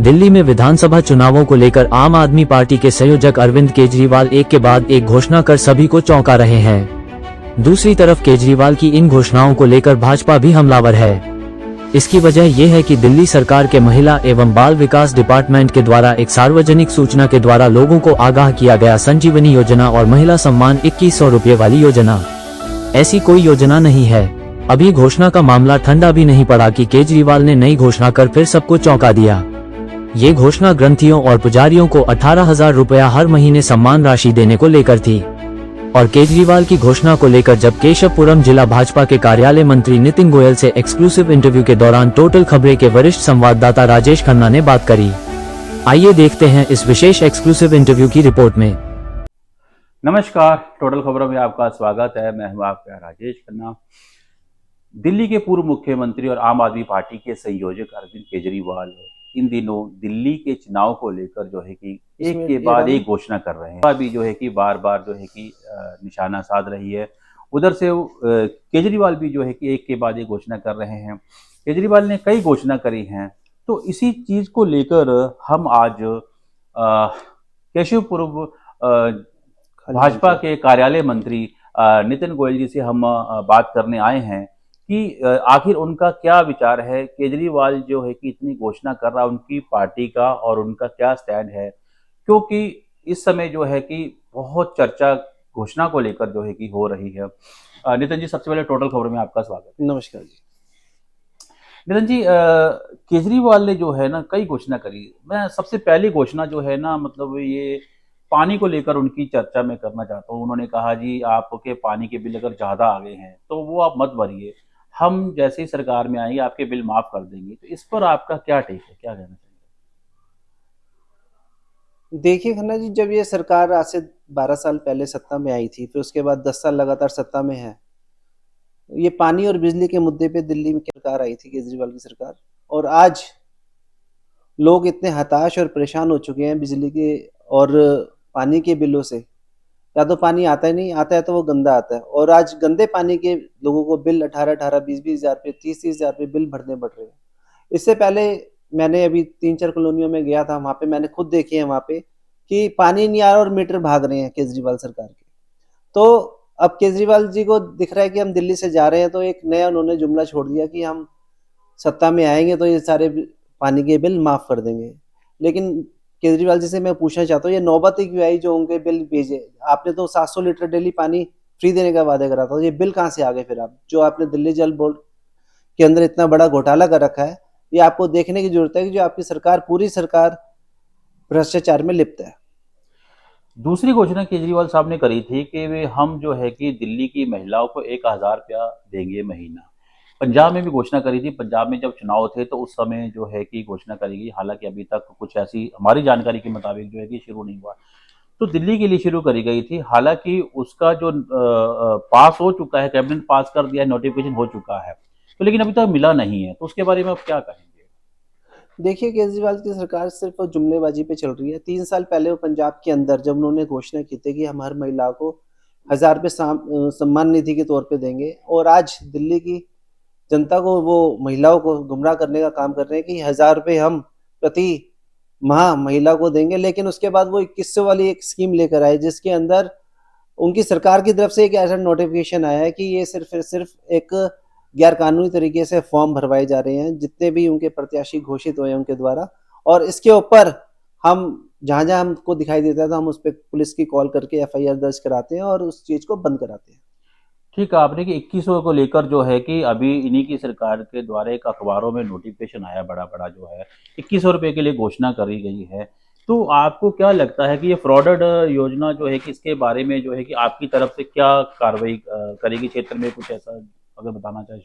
दिल्ली में विधानसभा चुनावों को लेकर आम आदमी पार्टी के संयोजक अरविंद केजरीवाल एक के बाद एक घोषणा कर सभी को चौंका रहे हैं। दूसरी तरफ केजरीवाल की इन घोषणाओं को लेकर भाजपा भी हमलावर है। इसकी वजह यह है कि दिल्ली सरकार के महिला एवं बाल विकास डिपार्टमेंट के द्वारा एक सार्वजनिक सूचना के द्वारा लोगों को आगाह किया गया संजीवनी योजना और महिला सम्मान 2100 रुपये वाली योजना ऐसी कोई योजना नहीं है। अभी घोषणा का मामला ठंडा भी नहीं पड़ा कि केजरीवाल ने नई घोषणा कर फिर सबको चौंका दिया। ये घोषणा ग्रंथियों और पुजारियों को 18,000 रुपया हर महीने सम्मान राशि देने को लेकर थी। और केजरीवाल की घोषणा को लेकर जब केशवपुरम जिला भाजपा के कार्यालय मंत्री नितिन गोयल से एक्सक्लूसिव इंटरव्यू के दौरान टोटल खबरें के वरिष्ठ संवाददाता राजेश खन्ना ने बात करी। आइए देखते हैं इस विशेष एक्सक्लूसिव इंटरव्यू की रिपोर्ट में। नमस्कार, टोटल खबरों में आपका स्वागत है। मैं हूं आपका राजेश खन्ना। दिल्ली के पूर्व मुख्यमंत्री और आम आदमी पार्टी के संयोजक अरविंद केजरीवाल इन दिनों दिल्ली के चुनाव को लेकर जो है कि एक के बाद एक घोषणा कर रहे हैं। अभी जो है कि बार बार जो है कि निशाना साध रही है। उधर से केजरीवाल भी जो है कि एक के बाद एक घोषणा कर रहे हैं। केजरीवाल ने कई घोषणा करी हैं, तो इसी चीज को लेकर हम आज केशवपुरम भाजपा के कार्यालय मंत्री नितिन गोयल जी से हम बात करने आए हैं कि आखिर उनका क्या विचार है। केजरीवाल जो है कि इतनी घोषणा कर रहा है, उनकी पार्टी का और उनका क्या स्टैंड है, क्योंकि इस समय जो है कि बहुत चर्चा घोषणा को लेकर जो है कि हो रही है। नितिन जी, सबसे पहले टोटल खबर में आपका स्वागत है। नमस्कार जी। नितिन जी, केजरीवाल ने जो है ना कई घोषणा करी। मैं सबसे पहली घोषणा जो है ना, मतलब ये पानी को लेकर उनकी चर्चा मैं करना चाहता हूँ। उन्होंने कहा जी आपके पानी के बिल अगर ज्यादा आ गए हैं तो वो आप मत भरिए, हम जैसे ही सरकार में आएंगे आपके बिल माफ कर देंगे। तो इस पर आपका क्या टेक है, क्या कहना चाहिए? देखिए खन्ना जी, जब ये सरकार आज से 12 साल पहले सत्ता में आई थी, फिर उसके बाद 10 साल लगातार सत्ता में है। ये पानी और बिजली के मुद्दे पे दिल्ली में सरकार आई थी, केजरीवाल की सरकार। और आज लोग इतने हताश और परेशान हो चुके हैं बिजली के और पानी के बिलों से। या तो पानी आता ही नहीं, आता है तो वो गंदा आता है। और आज गंदे पानी के लोगों को बिल 18-18, 20-20 हज़ार रुपये, 30-30 हज़ार रुपये बिल भरने पड़ रहे हैं। इससे पहले मैंने अभी 3-4 कॉलोनियों में गया था, वहाँ पे मैंने खुद देखे हैं वहाँ पे कि पानी नहीं आ रहा और मीटर भाग रहे हैं केजरीवाल सरकार के। तो अब केजरीवाल जी को दिख रहा है कि हम दिल्ली से जा रहे हैं, तो एक नया उन्होंने जुमला छोड़ दिया कि हम सत्ता में आएंगे तो ये सारे पानी के बिल माफ कर देंगे। लेकिन केजरीवाल जी से मैं पूछना चाहता हूँ, ये नौबत ही क्यों आई जो उनके बिल भेजे? आपने तो 700 लीटर डेली पानी फ्री देने का वादा करा था, ये बिल कहाँ से आ गए फिर? आप जो आपने दिल्ली जल बोर्ड के अंदर इतना बड़ा घोटाला कर रखा है, ये आपको देखने की जरूरत है कि जो आपकी सरकार, पूरी सरकार भ्रष्टाचार में लिप्त है। दूसरी घोषणा केजरीवाल साहब ने करी थी कि वे हम जो है कि दिल्ली की महिलाओं को 1,000 रुपया देंगे महीना। पंजाब में भी घोषणा करी थी। पंजाब में जब चुनाव थे तो उस समय जो है कि घोषणा करी गई। हालांकि अभी तक कुछ ऐसी हमारी जानकारी के मुताबिक जो है कि शुरू नहीं हुआ। तो दिल्ली के लिए शुरू करी गई थी। हालांकि उसका जो पास हो चुका है, कैबिनेट पास कर दिया है, नोटिफिकेशन हो चुका है, तो लेकिन अभी तक मिला नहीं है। तो उसके बारे में आप क्या कहेंगे? देखिए, केजरीवाल की सरकार सिर्फ जुमलेबाजी पे चल रही है। 3 साल पहले वो पंजाब के अंदर जब उन्होंने घोषणा की थी कि हम हर महिला को 1000 रुपये सम्मान निधि के तौर पे देंगे, और आज दिल्ली की जनता को, वो महिलाओं को गुमराह करने का काम कर रहे हैं कि 1000 रुपये हम प्रति माह महिला को देंगे। लेकिन उसके बाद वो 2100 वाली एक स्कीम लेकर आए, जिसके अंदर उनकी सरकार की तरफ से एक ऐसा नोटिफिकेशन आया है कि ये सिर्फ एक गैर कानूनी तरीके से फॉर्म भरवाए जा रहे हैं, जितने भी उनके प्रत्याशी घोषित हुए हैं उनके द्वारा। और इसके ऊपर हम जहां जहां हमको दिखाई देता है तो हम उस पर पुलिस की कॉल करके FIR दर्ज कराते हैं और उस चीज को बंद कराते हैं। ठीक है, आपने कि 2100 को लेकर जो है कि अभी इन्हीं की सरकार के द्वारा एक अखबारों में नोटिफिकेशन आया, बड़ा बड़ा जो है 2100 रुपये के लिए घोषणा करी गई है। तो आपको क्या लगता है कि ये फ्रॉडेड योजना जो है कि इसके बारे में जो है कि आपकी तरफ से क्या कार्रवाई करेगी क्षेत्र में? कुछ ऐसा अगर बताना चाहे।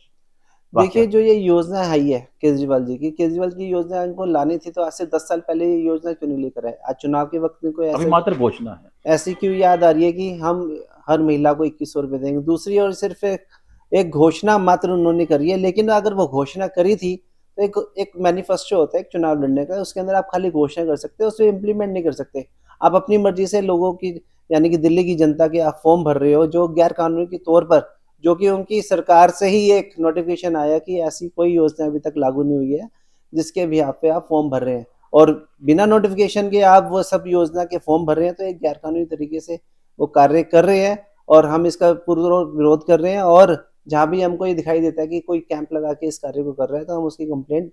देखिए, जो ये योजना आई है केजरीवाल की योजना इनको लानी थी, तो आज से 10 साल पहले ये योजना क्यों नहीं लेकर आए? आज चुनाव के वक्त में कोई अभी ऐसे मात्र घोषणा है। ऐसी क्यों याद आ रही है कि हम हर महिला को 2100 रुपये देंगे? दूसरी ओर सिर्फ एक घोषणा मात्र उन्होंने करी है। लेकिन अगर वो घोषणा करी थी तो एक मैनिफेस्टो होता है एक चुनाव लड़ने का, उसके अंदर आप खाली घोषणा कर सकते हो, उसे इम्प्लीमेंट नहीं कर सकते। आप अपनी मर्जी से लोगों की, यानी कि दिल्ली की जनता के आप फॉर्म भर रहे हो जो गैर कानूनी के तौर पर, जो कि उनकी सरकार से ही एक नोटिफिकेशन आया कि ऐसी कोई योजना अभी तक लागू नहीं हुई है जिसके भी आप पे आप फॉर्म भर रहे हैं। और बिना नोटिफिकेशन के आप वो सब योजना के फॉर्म भर रहे हैं, तो एक गैरकानूनी तरीके से वो कार्य कर रहे हैं और हम इसका पुरजोर विरोध कर रहे हैं। और जहाँ भी हमको ये दिखाई देता है कि कोई कैंप लगा के इस कार्य को कर रहा है, तो हम उसकी कंप्लेंट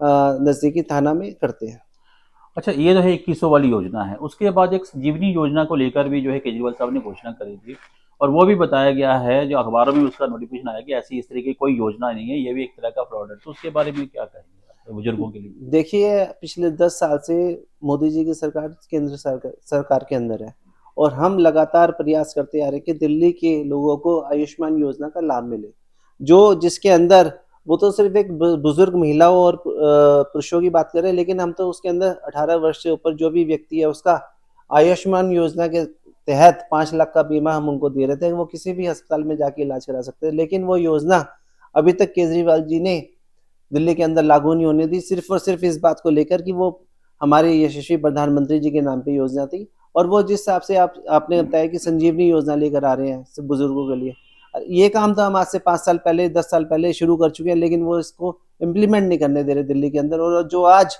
नज़दीकी थाना में करते हैं। अच्छा, ये जो है 2100 वाली योजना है, उसके बाद एक संजीवनी योजना को लेकर भी जो है केजरीवाल साहब ने घोषणा करी थी, और वो भी बताया गया है, जो अखबारों में उसका नोटिफिकेशन आया कि ऐसी इस तरह की कोई योजना नहीं है, ये भी एक तरह का फ्रॉड है। तो उसके बारे में क्या कहेंगे आप बुजुर्गों के लिए? देखिए, पिछले 10 साल से मोदी जी की सरकार केंद्र सरकार के अंदर है और हम लगातार प्रयास करते आ रहे हैं कि दिल्ली के लोगों को आयुष्मान योजना का लाभ मिले। जो जिसके अंदर वो तो सिर्फ़ एक बुज़ुर्ग महिलाओं और पुरुषों की बात कर रहे हैं, लेकिन हम तो उसके अंदर 18 वर्ष से ऊपर जो भी व्यक्ति है, उसका आयुष्मान योजना के तहत 5 लाख का बीमा हम उनको दे रहे थे। वो किसी भी अस्पताल में जाके इलाज करा सकते हैं, लेकिन वो योजना अभी तक केजरीवाल जी ने दिल्ली के अंदर लागू नहीं होने दी, सिर्फ़ और सिर्फ़ इस बात को लेकर कि वो हमारे यशस्वी प्रधानमंत्री जी के नाम पे योजना थी। और वो जिस हिसाब से आपने बताया कि संजीवनी योजना लेकर आ रहे हैं सब बुज़ुर्गों के लिए। ये काम तो हम आज से 5 साल पहले, 10 साल पहले शुरू कर चुके हैं, लेकिन वो इसको इम्प्लीमेंट नहीं करने दे रहे दिल्ली के अंदर। और जो आज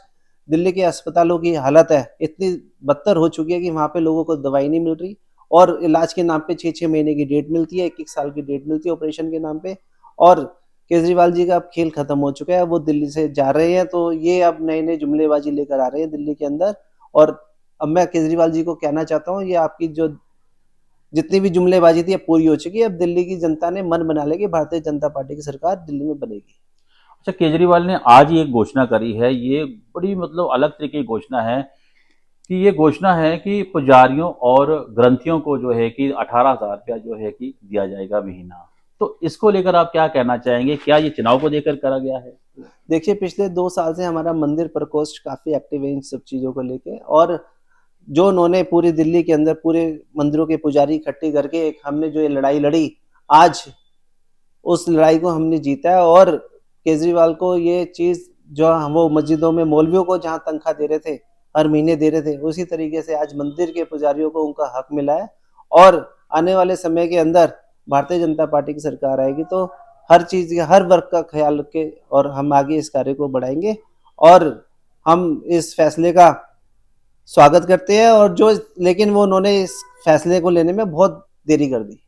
दिल्ली के अस्पतालों की हालत है, इतनी बदतर हो चुकी है कि वहाँ पे लोगों को दवाई नहीं मिल रही और इलाज के नाम पे 6-6 महीने की डेट मिलती है, 1-1 साल की डेट मिलती है ऑपरेशन के नाम पे। और केजरीवाल जी का अब खेल खत्म हो चुका है, वो दिल्ली से जा रहे हैं, तो ये अब नए-नए जुमलेबाज़ी लेकर आ रहे हैं दिल्ली के अंदर। और अब मैं केजरीवाल जी को कहना चाहता हूँ, ये आपकी जो जितनी भी जुमलेबाज़ी थी अब पूरी हो चुकी है। अब दिल्ली की जनता ने मन बना लिया कि भारतीय जनता पार्टी की सरकार दिल्ली में बनेगी। अच्छा, केजरीवाल ने आज ही एक घोषणा करी है, ये बड़ी मतलब अलग तरीके की घोषणा है, कि ये घोषणा है कि पुजारियों और ग्रंथियों को जो है कि 18,000 रुपया जो है कि दिया जाएगा महीना। तो इसको लेकर आप क्या कहना चाहेंगे? क्या ये चुनाव को लेकर करा गया है? देखिए, पिछले 2 साल से हमारा मंदिर प्रकोष्ठ काफ़ी एक्टिव है इन सब चीज़ों को लेके। और जो उन्होंने पूरी दिल्ली के अंदर पूरे मंदिरों के पुजारी इकट्ठे करके एक हमने जो ये लड़ाई लड़ी, आज उस लड़ाई को हमने जीता है। और केजरीवाल को ये चीज़ जो वो मस्जिदों में मौलवियों को जहाँ तनख्वाह दे रहे थे, हर महीने दे रहे थे, उसी तरीके से आज मंदिर के पुजारियों को उनका हक मिला है। और आने वाले समय के अंदर भारतीय जनता पार्टी की सरकार आएगी, तो हर चीज़ का, हर वर्ग का ख्याल रख के और हम आगे इस कार्य को बढ़ाएँगे। और हम इस फैसले का स्वागत करते हैं। और जो लेकिन वो उन्होंने इस फैसले को लेने में बहुत देरी कर दी।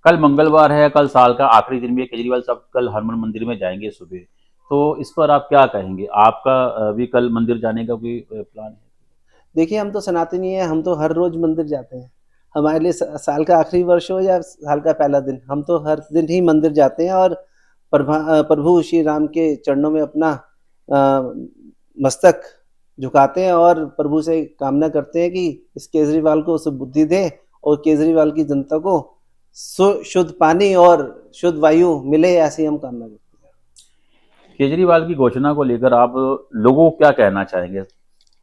कल मंगलवार है, कल साल का आखिरी दिन भी है, केजरीवाल साहब कल हनुमान मंदिर में जाएंगे सुबह। तो इस पर आप क्या कहेंगे? आपका भी कल मंदिर जाने का कोई प्लान है? देखिए, हम तो सनातनी हैं, हम तो हर रोज़ मंदिर जाते हैं। हमारे लिए साल का आखिरी वर्ष हो या साल का पहला दिन, हम तो हर दिन ही मंदिर जाते हैं और प्रभु श्री राम के चरणों में अपना मस्तक झुकाते हैं और प्रभु से कामना करते हैं कि इस केजरीवाल को सुबुद्धि दे और केजरीवाल की जनता को शुद्ध पानी और शुद्ध वायु मिले, ऐसी हम कामना करते हैं। केजरीवाल की घोषणा को लेकर आप लोगों को क्या कहना चाहेंगे,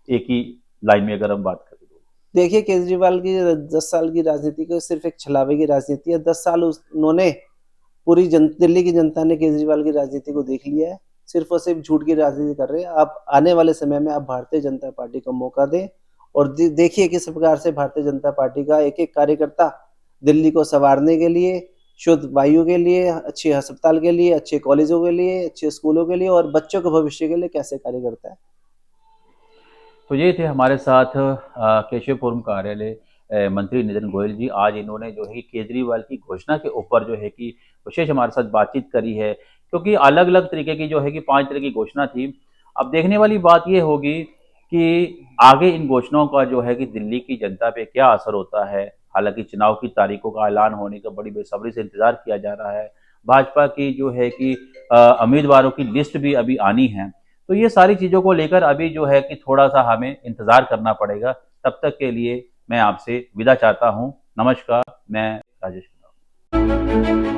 एक ही लाइन में अगर हम बात करें तो? देखिए, केजरीवाल की 10 साल की राजनीति को सिर्फ एक छलावे की राजनीति है। 10 साल उन्होंने पूरी दिल्ली की जनता ने केजरीवाल की राजनीति को देख लिया है। सिर्फ और सिर्फ झूठ की राजनीति कर रहे हैं। आप आने वाले समय में आप भारतीय जनता पार्टी को मौका दें और देखिए किस प्रकार से भारतीय जनता पार्टी का एक-एक कार्यकर्ता दिल्ली को संवारने के लिए, शुद्ध वायु के लिए, अच्छे अस्पताल के लिए, अच्छे कॉलेजों के लिए, अच्छे स्कूलों के लिए और बच्चों के भविष्य के लिए कैसे कार्य करता है। तो ये थे हमारे साथ केशवपुरम कार्यालय मंत्री नितिन गोयल जी। आज इन्होंने जो है केजरीवाल की घोषणा के ऊपर जो है कि विशेष हमारे साथ बातचीत करी है, क्योंकि अलग अलग तरीके की जो है कि 5 तरह की घोषणा थी। अब देखने वाली बात ये होगी कि आगे इन घोषणाओं का जो है कि दिल्ली की जनता पे क्या असर होता है। हालांकि चुनाव की तारीखों का ऐलान होने का बड़ी बेसब्री से इंतजार किया जा रहा है। भाजपा की जो है कि उम्मीदवारों की लिस्ट भी अभी आनी है। तो ये सारी चीज़ों को लेकर अभी जो है कि थोड़ा-सा हमें इंतज़ार करना पड़ेगा। तब तक के लिए मैं आपसे विदा चाहता हूँ। नमस्कार, मैं राजेश खन्ना।